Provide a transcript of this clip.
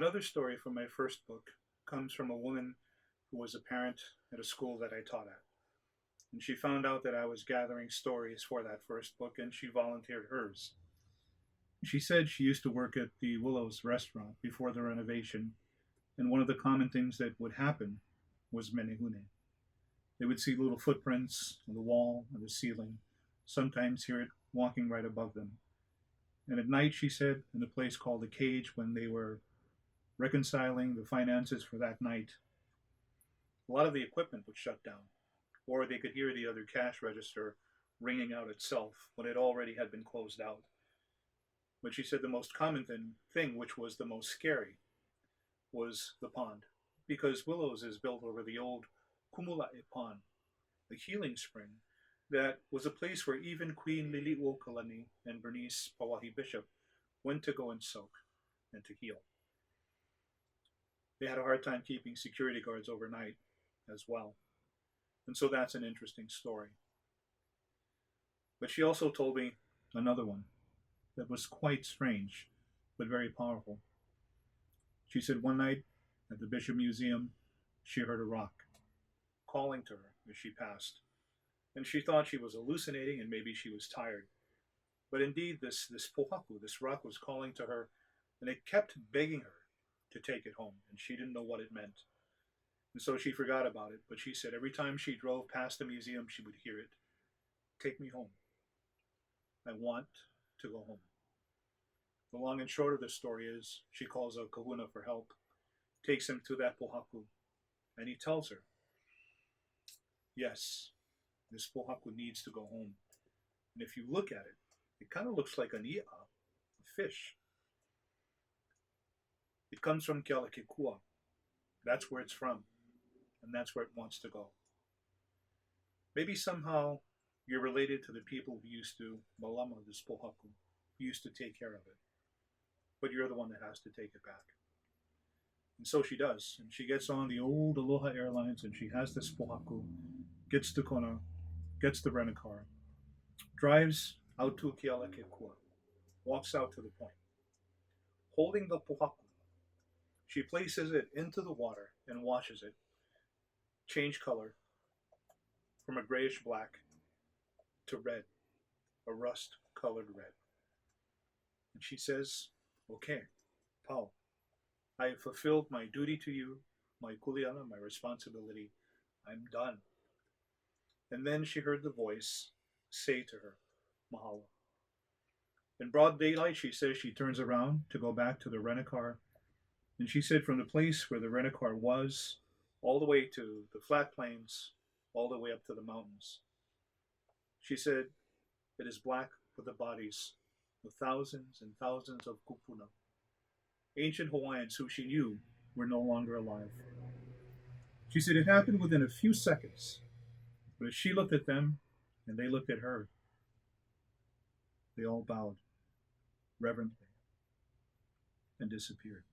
Another story from my first book comes from a woman who was a parent at a school that I taught at. And she found out that I was gathering stories for that first book and she volunteered hers. She said she used to work at the Willows restaurant before the renovation, and one of the common things that would happen was Menehune. They would see little footprints on the wall or the ceiling, sometimes hear it walking right above them. And at night, she said, in a place called the Cage, when they were reconciling the finances for that night, a lot of the equipment would shut down, or they could hear the other cash register ringing out itself when it already had been closed out. But she said the most common thing, which was the most scary, was the pond, because Willows is built over the old Kumulae Pond, a healing spring that was a place where even Queen Liliuokalani and Bernice Pawahi Bishop went to go and soak and to heal. They had a hard time keeping security guards overnight as well. And so that's an interesting story. But she also told me another one that was quite strange, but very powerful. She said one night at the Bishop Museum, she heard a rock calling to her as she passed. And she thought she was hallucinating and maybe she was tired. But indeed, this pohaku, this rock, was calling to her, and it kept begging her to take it home, and she didn't know what it meant. And so she forgot about it, but she said every time she drove past the museum, she would hear it. Take me home. I want to go home. The long and short of the story is she calls a kahuna for help, takes him to that pohaku, and he tells her, yes, this pohaku needs to go home. And if you look at it, it kind of looks like an ia, a fish. It comes from Kealakekua. That's where it's from, and that's where it wants to go. Maybe somehow you're related to the people who used to malama this pohaku, who used to take care of it. But you're the one that has to take it back. And so she does. And she gets on the old Aloha Airlines and she has this pohaku, gets to Kona, gets the rent-a-car, drives out to Kealakekua, walks out to the point. Holding the pohaku, she places it into the water and watches it change color from a grayish black to red, a rust colored red. And she says, okay, Pao, I have fulfilled my duty to you, my kuleana, my responsibility. I'm done. And then she heard the voice say to her, Mahalo. In broad daylight, she says she turns around to go back to the rent-a-car. And she said from the place where the rent-a-car was, all the way to the flat plains, all the way up to the mountains. She said, it is black with the bodies of thousands and thousands of kupuna. Ancient Hawaiians who she knew were no longer alive. She said it happened within a few seconds, but as she looked at them and they looked at her, they all bowed reverently and disappeared.